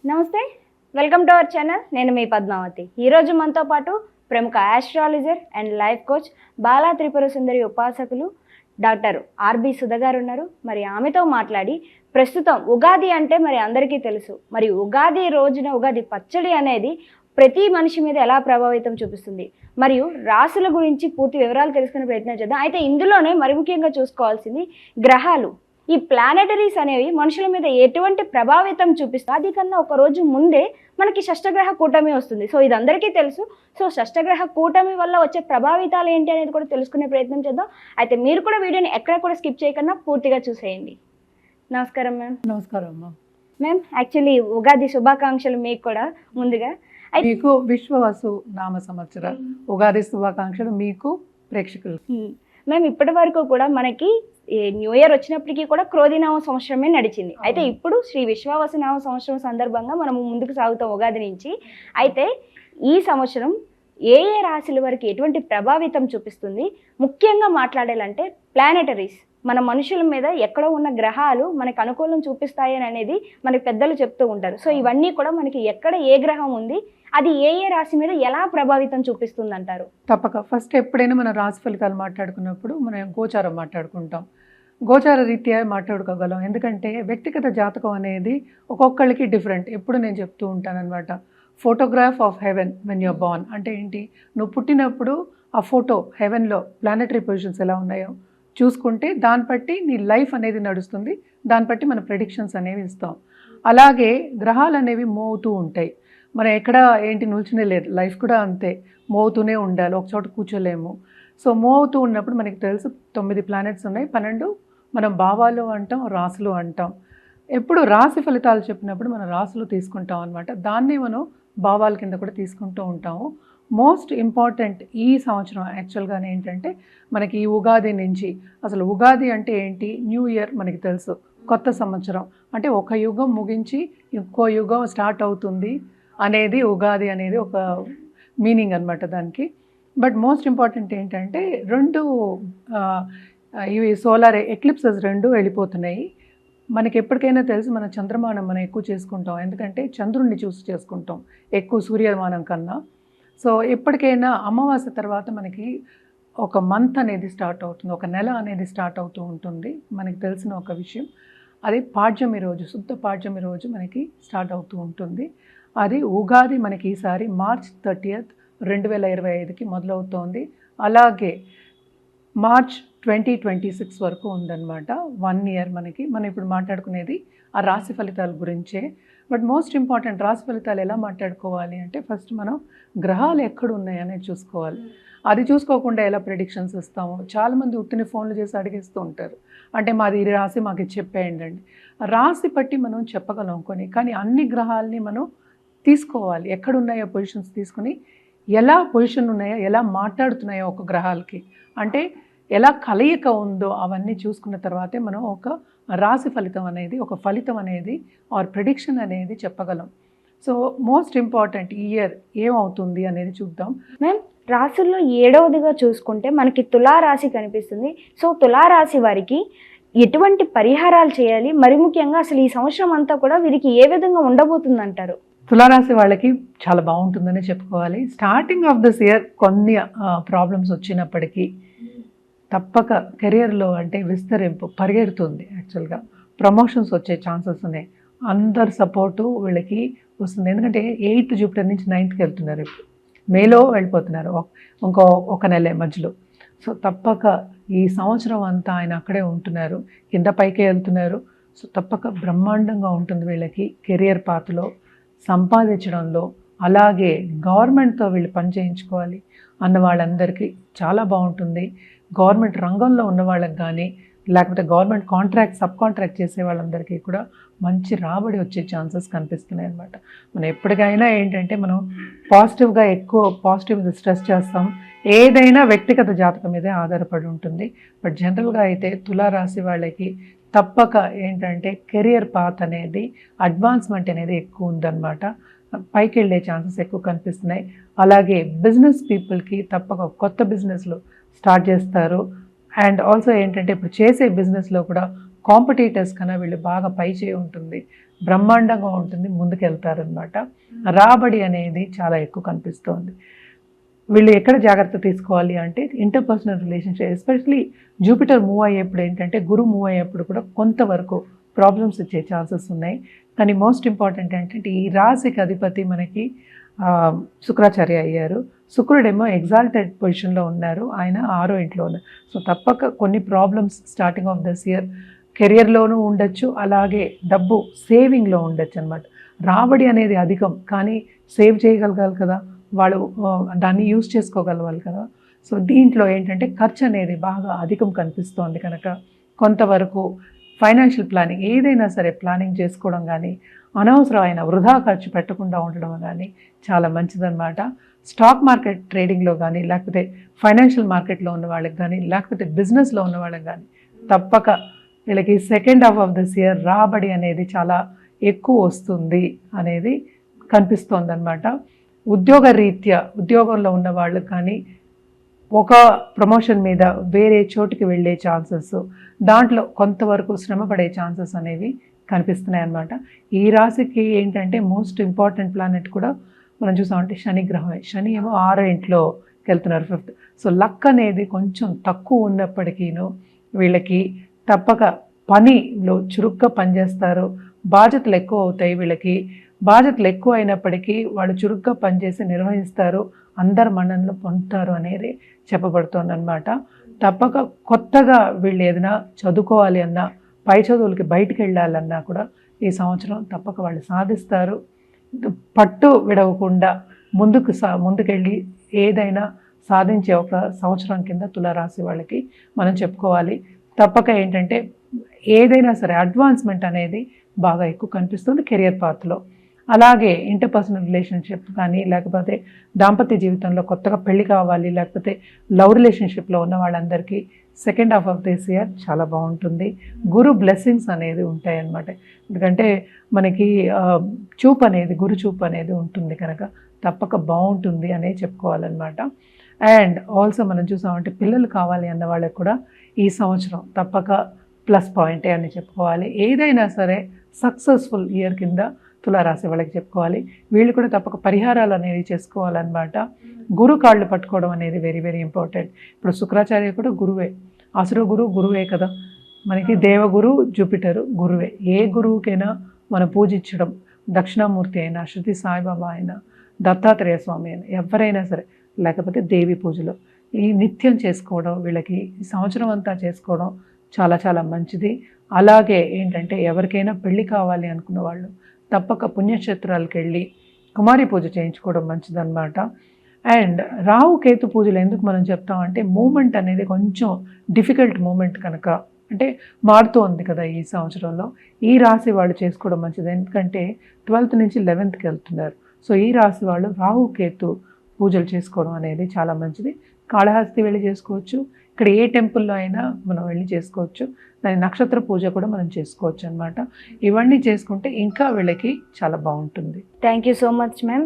నమస్తే, welcome to our channel. నేను మీ పద్మావతి. ఈరోజు మనతో పాటు ప్రముఖ astrologer and life coach Bala Tripura Sundari ఉపాసకులు డాక్టర్ ఆర్బి సుధ గారు ఉన్నారు. మరి ఆమెతో మాట్లాడి ప్రస్తుతం ఉగాది అంటే మరి అందరికీ తెలుసు. మరి ఉగాది రోజున ఉగాది పచ్చడి అనేది ప్రతి మనిషి మీద ఎలా ప్రభావితం చూపిస్తుంది, మరియు రాసుల గురించి పూర్తి వివరాలు తెలుసుకునే ప్రయత్నం చేద్దాం. అయితే ఇందులోనే మరి ముఖ్యంగా చూసుకోవాల్సింది గ్రహాలు. ఈ ప్లానెటరీస్ అనేవి మనుషుల మీద ఎటువంటి ప్రభావితం చూపిస్తాయి. అది కన్నా ఒక రోజు ముందే మనకి షష్టగ్రహ కూటమి వస్తుంది. సో ఇది అందరికీ తెలుసు. సో షష్టగ్రహ కూటమి వల్ల వచ్చే ప్రభావితాలు ఏంటి అనేది కూడా తెలుసుకునే ప్రయత్నం చేద్దాం. అయితే మీరు కూడా వీడియోని ఎక్కడ కూడా స్కిప్ చేయకుండా పూర్తిగా చూసేయండి. నమస్కారం మ్యామ్. నమస్కారం మ్యామ్, యాక్చువల్లీ ఉగాది శుభాకాంక్షలు మీకు కూడా ముందుగా. మీకు విశ్వవసు నామ సంవత్సర ఉగాది శుభాకాంక్షలు మీకు ప్రేక్షకులు. మ్యామ్, ఇప్పటి వరకు కూడా మనకి న్యూ ఇయర్ వచ్చినప్పటికీ కూడా క్రోధినామ సంవత్సరమే నడిచింది. అయితే ఇప్పుడు శ్రీ విశ్వావసు నామ సంవత్సరం సందర్భంగా మనం ముందుకు సాగుతాం ఉగాది నుంచి. అయితే ఈ సంవత్సరం ఏ ఏ రాశుల వరకు ఎటువంటి ప్రభావితం చూపిస్తుంది, ముఖ్యంగా మాట్లాడాలంటే ప్లానెటరీస్ మన మనుషుల మీద ఎక్కడో ఉన్న గ్రహాలు మనకు అనుకూలం చూపిస్తాయని అనేది మనకి పెద్దలు చెప్తూ ఉంటారు. సో ఇవన్నీ కూడా మనకి ఎక్కడ ఏ గ్రహం ఉంది, అది ఏ ఏ రాశి మీద ఎలా ప్రభావితం చూపిస్తుంది అంటారు? తప్పక ఫస్ట్ ఎప్పుడైనా మన రాశి ఫలితాలు మాట్లాడుకున్నప్పుడు మనం గోచారం మాట్లాడుకుంటాం. గోచార రీత్యా మాట్లాడుకోగలం. ఎందుకంటే వ్యక్తిగత జాతకం అనేది ఒక్కొక్కరికి డిఫరెంట్. ఎప్పుడు నేను చెప్తూ ఉంటాను అనమాట, photograph of heaven when you're born. అంటే ఏంటి, నువ్వు పుట్టినప్పుడు ఆ ఫోటో హెవెన్లో ప్లానెటరీ పొజిషన్స్ ఎలా ఉన్నాయో చూసుకుంటే దాన్ని బట్టి నీ లైఫ్ అనేది నడుస్తుంది. దాన్ని బట్టి మన ప్రెడిక్షన్స్ అనేవి ఇస్తాం. అలాగే గ్రహాలు అనేవి మూవ్ అవుతూ ఉంటాయి. మనం ఎక్కడ ఏంటి నిల్చునే లేదు, లైఫ్ కూడా అంతే, మూవ్ అవుతూనే ఉండాలి, ఒక చోట కూర్చోలేము. సో మూవ్ అవుతూ ఉన్నప్పుడు మనకి తెలుసు 9 ప్లానెట్స్ ఉన్నాయి, 12 మనం భావాలు అంటాం, రాసులు అంటాం. ఎప్పుడు రాశి ఫలితాలు చెప్పినప్పుడు మనం రాసులు తీసుకుంటాం అనమాట. దాన్ని మనం భావాల కింద కూడా తీసుకుంటూ ఉంటాము. మోస్ట్ ఇంపార్టెంట్ ఈ సంవత్సరం యాక్చువల్గానే ఏంటంటే మనకి ఈ ఉగాది నుంచి, అసలు ఉగాది అంటే ఏంటి, న్యూ ఇయర్ మనకి తెలుసు, కొత్త సంవత్సరం అంటే ఒక యుగం ముగించి ఇంకో యుగం స్టార్ట్ అవుతుంది అనేది ఉగాది అనేది ఒక మీనింగ్ అనమాట దానికి. బట్ మోస్ట్ ఇంపార్టెంట్ ఏంటంటే ఇవి సోలార్ ఎక్లిప్సెస్ 2 వెళ్ళిపోతున్నాయి. మనకి ఎప్పటికైనా తెలుసు మన చంద్రమానం మనం ఎక్కువ చేసుకుంటాం, ఎందుకంటే చంద్రుడిని చూసి చేసుకుంటాం ఎక్కువ సూర్యమానం కన్నా. సో ఎప్పటికైనా అమావాస్య తర్వాత మనకి ఒక మంత్ అనేది స్టార్ట్ అవుతుంది, ఒక నెల అనేది స్టార్ట్ అవుతూ ఉంటుంది. మనకి తెలిసిన ఒక విషయం, అది పాడ్యమి రోజు, శుద్ధ పాడ్యమి రోజు మనకి స్టార్ట్ అవుతూ ఉంటుంది. అది ఉగాది మనకి ఈసారి మార్చ్ 30, 2025కి మొదలవుతోంది. అలాగే మార్చ్ 2026 వరకు ఉందన్నమాట, 1 ఇయర్ మనకి. మనం ఇప్పుడు మాట్లాడుకునేది ఆ రాశి ఫలితాల గురించే. బట్ మోస్ట్ ఇంపార్టెంట్, రాశి ఫలితాలు ఎలా మాట్లాడుకోవాలి అంటే ఫస్ట్ మనం గ్రహాలు ఎక్కడ ఉన్నాయనేది చూసుకోవాలి. అది చూసుకోకుండా ఎలా ప్రెడిక్షన్స్ ఇస్తాము. చాలామంది ఉత్తిని ఫోన్లు చేసి అడిగేస్తూ ఉంటారు, అంటే మాది ఈ రాశి మాకు ఇది చెప్పేయండి అండి. రాశి బట్టి మనం చెప్పగలం కొన్ని, కానీ అన్ని గ్రహాలని మనం తీసుకోవాలి, ఎక్కడున్నాయో పొజిషన్స్ తీసుకుని ఎలా పొజిషన్ ఉన్నాయో, ఎలా మాట్లాడుతున్నాయో ఒక గ్రహాలకి, అంటే ఎలా కలయిక ఉందో అవన్నీ చూసుకున్న తర్వాతే మనం ఒక రాశి ఫలితం అనేది, ఒక ఫలితం అనేది ఆర్ ప్రెడిక్షన్ అనేది చెప్పగలం. సో మోస్ట్ ఇంపార్టెంట్ ఈ ఇయర్ ఏమవుతుంది అనేది చూద్దాం. మ్యామ్, రాశుల్లో 7వదిగా చూసుకుంటే మనకి తులారాశి కనిపిస్తుంది. సో తులారాశి వారికి ఎటువంటి పరిహారాలు చేయాలి, మరి ముఖ్యంగా అసలు ఈ సంవత్సరం అంతా కూడా వీరికి ఏ విధంగా ఉండబోతుంది అంటారు? తులారాశి వాళ్ళకి చాలా బాగుంటుందని చెప్పుకోవాలి. స్టార్టింగ్ ఆఫ్ దిస్ ఇయర్ కొన్ని ప్రాబ్లమ్స్ వచ్చినప్పటికీ తప్పక కెరియర్లో అంటే విస్తరింపు పరిగెడుతుంది. యాక్చువల్గా ప్రమోషన్స్ వచ్చే ఛాన్సెస్ ఉన్నాయి. అందరు సపోర్టు వీళ్ళకి వస్తుంది, ఎందుకంటే 8th జూపిటర్ నుంచి 9th వెళ్తున్నారు, ఇప్పుడు మేలో వెళ్ళిపోతున్నారు, ఇంకో ఒక నెలే మధ్యలో. సో తప్పక ఈ సంవత్సరం అంతా ఆయన అక్కడే ఉంటున్నారు, కింద పైకే వెళ్తున్నారు. సో తప్పక బ్రహ్మాండంగా ఉంటుంది వీళ్ళకి కెరియర్ పాత్లో, సంపాదించడంలో. అలాగే గవర్నమెంట్తో వీళ్ళు పని చేయించుకోవాలి అన్న వాళ్ళందరికీ చాలా బాగుంటుంది. గవర్నమెంట్ రంగంలో ఉన్న వాళ్ళకి కానీ, లేకపోతే గవర్నమెంట్ కాంట్రాక్ట్ సబ్ కాంట్రాక్ట్ చేసే వాళ్ళందరికీ కూడా మంచి రాబడి వచ్చే ఛాన్సెస్ కనిపిస్తున్నాయి అన్నమాట. మనం ఎప్పటికైనా ఏంటంటే మనం పాజిటివ్గా ఎక్కువ పాజిటివ్ స్ట్రెస్ చేస్తాం, ఏదైనా వ్యక్తిగత జాతకం మీదే ఆధారపడి ఉంటుంది. బట్ జనరల్గా అయితే తులారాశి వాళ్ళకి తప్పక ఏంటంటే కెరియర్ పాత్ అనేది, అడ్వాన్స్మెంట్ అనేది ఎక్కువ ఉందన్నమాట, పైకి వెళ్ళే ఛాన్సెస్ ఎక్కువ కనిపిస్తున్నాయి. అలాగే బిజినెస్ పీపుల్కి తప్పక కొత్త బిజినెస్లు స్టార్ట్ చేస్తారు. అండ్ ఆల్సో ఏంటంటే ఇప్పుడు చేసే బిజినెస్లో కూడా కాంపిటీటర్స్ కన్నా వీళ్ళు బాగా పై చేయి ఉంటుంది, బ్రహ్మాండంగా ఉంటుంది, ముందుకెళ్తారనమాట. రాబడి అనేది చాలా ఎక్కువ కనిపిస్తోంది. వీళ్ళు ఎక్కడ జాగ్రత్త తీసుకోవాలి అంటే interpersonal relationship, especially Jupiter move అయ్యేప్పుడు ఏంటంటే, గురు మూవ్ అయ్యేప్పుడు కూడా కొంతవరకు ప్రాబ్లమ్స్ వచ్చే ఛాన్సెస్ ఉన్నాయి. కానీ మోస్ట్ ఇంపార్టెంట్ ఏంటంటే ఈ రాశికి అధిపతి మనకి శుక్రాచార్య అయ్యారు. శుక్రుడేమో ఎగ్జాల్టెడ్ పొజిషన్లో ఉన్నారు, ఆయన 6వ ఇంట్లో ఉన్నారు. సో తప్పక కొన్ని problems starting of this year కెరియర్లోనూ ఉండొచ్చు, అలాగే డబ్బు సేవింగ్లో ఉండొచ్చు అనమాట. రాబడి అనేది అధికం, కానీ సేవ్ చేయగలగాలి కదా, వాళ్ళు దాన్ని యూజ్ చేసుకోగలవాలి కదా. సో దీంట్లో ఏంటంటే ఖర్చు అనేది బాగా అధికం కనిపిస్తోంది కనుక కొంతవరకు ఫైనాన్షియల్ ప్లానింగ్ ఏదైనా సరే ప్లానింగ్ చేసుకోవడం కానీ, అనవసరమైన వృధా ఖర్చు పెట్టకుండా ఉండడం కానీ చాలా మంచిదన్నమాట. స్టాక్ మార్కెట్ ట్రేడింగ్లో కానీ, లేకపోతే ఫైనాన్షియల్ మార్కెట్లో ఉన్న వాళ్ళకి కానీ, లేకపోతే బిజినెస్లో ఉన్న వాళ్ళకి కానీ తప్పక వీళ్ళకి second half of this year రాబడి అనేది చాలా ఎక్కువ వస్తుంది అనేది కనిపిస్తోంది అనమాట. ఉద్యోగ రీత్యా ఉద్యోగంలో ఉన్న వాళ్ళు కానీ ఒక ప్రమోషన్ మీద వేరే చోటుకి వెళ్ళే ఛాన్సెస్, దాంట్లో కొంతవరకు శ్రమ పడే ఛాన్సెస్ అనేవి కనిపిస్తున్నాయి అన్నమాట. ఈ రాశికి ఏంటంటే మోస్ట్ ఇంపార్టెంట్ ప్లానెట్ కూడా మనం చూసామంటే శని గ్రహమే. శని ఏమో 6వ ఇంట్లోకి వెళ్తున్నారు, 5th. సో లక్ అనేది కొంచెం తక్కువ ఉన్నప్పటికీను వీళ్ళకి తప్పక పనిలో చురుగ్గా పనిచేస్తారు, బాధ్యతలు ఎక్కువ అవుతాయి. వీళ్ళకి బాధ్యతలు ఎక్కువ అయినప్పటికీ వాళ్ళు చురుగ్గా పనిచేసి నిర్వహిస్తారు, అందరు మన్ననలు పొందుతారు అనేది చెప్పబడుతోందన్నమాట. తప్పక కొత్తగా వీళ్ళు ఏదైనా చదువుకోవాలి అన్నా, పై చదువులకి బయటికి వెళ్ళాలన్నా కూడా ఈ సంవత్సరం తప్పక వాళ్ళు సాధిస్తారు. పట్టు విడవకుండా ముందుకెళ్ళి ఏదైనా సాధించే ఒక సంవత్సరం కింద తులారాశి వాళ్ళకి మనం చెప్పుకోవాలి. తప్పక ఏంటంటే ఏదైనా సరే అడ్వాన్స్మెంట్ అనేది బాగా ఎక్కువ కనిపిస్తుంది కెరియర్ పాత్లో. అలాగే ఇంటర్పర్సనల్ రిలేషన్షిప్ కానీ, లేకపోతే దాంపత్య జీవితంలో కొత్తగా పెళ్లి కావాలి, లేకపోతే లవ్ రిలేషన్షిప్లో ఉన్న వాళ్ళందరికీ second half of this year చాలా బాగుంటుంది. గురు బ్లెస్సింగ్స్ అనేది ఉంటాయన్నమాట. ఎందుకంటే మనకి చూపు అనేది, గురు చూపు అనేది ఉంటుంది కనుక తప్పక బాగుంటుంది అనే చెప్పుకోవాలన్నమాట. అండ్ ఆల్సో మనం చూసామంటే పిల్లలు కావాలి అన్న వాళ్ళకి కూడా ఈ సంవత్సరం తప్పక ప్లస్ పాయింటే అని చెప్పుకోవాలి. ఏదైనా సరే సక్సెస్ఫుల్ ఇయర్ కింద తులారాశి వాళ్ళకి చెప్పుకోవాలి. వీళ్ళు కూడా తప్పక పరిహారాలు అనేవి చేసుకోవాలన్నమాట. గురు కాళ్ళు పట్టుకోవడం అనేది వెరీ వెరీ ఇంపార్టెంట్. ఇప్పుడు శుక్రాచార్య కూడా గురువే, అసుర గురువే కదా మనకి. దేవగురు జూపిటరు గురువే. ఏ గురువుకైనా మనం పూజించడం, దక్షిణామూర్తి అయినా, శృతి సాయిబాబా అయినా, దత్తాత్రేయ స్వామి అయినా, ఎవరైనా సరే, లేకపోతే దేవి పూజలు ఈ నిత్యం చేసుకోవడం, వీళ్ళకి ఈ సంవత్సరం అంతా చేసుకోవడం చాలా చాలా మంచిది. అలాగే ఏంటంటే ఎవరికైనా పెళ్ళి కావాలి అనుకున్న వాళ్ళు తప్పక పుణ్యక్షేత్రాలకు వెళ్ళి కుమారి పూజ చేయించుకోవడం మంచిదన్నమాట. అండ్ రాహు కేతు పూజలు ఎందుకు మనం చెప్తామంటే మూమెంట్ అనేది కొంచెం డిఫికల్ట్ మూమెంట్ కనుక, అంటే మారుతూ ఉంది కదా ఈ సంవత్సరంలో, ఈ రాశి వాళ్ళు చేసుకోవడం మంచిది. ఎందుకంటే 12th నుంచి 11thకి వెళ్తున్నారు. సో ఈ రాశి వాళ్ళు రాహు కేతు పూజలు చేసుకోవడం అనేది చాలా మంచిది. కాళహస్తి వెళ్ళి చేసుకోవచ్చు, ఇక్కడ ఏ టెంపుల్లో అయినా మనం వెళ్ళి చేసుకోవచ్చు. దాని నక్షత్ర పూజ కూడా మనం చేసుకోవచ్చు అనమాట. ఇవన్నీ చేసుకుంటే ఇంకా వీళ్ళకి చాలా బాగుంటుంది. Thank you so much ma'am.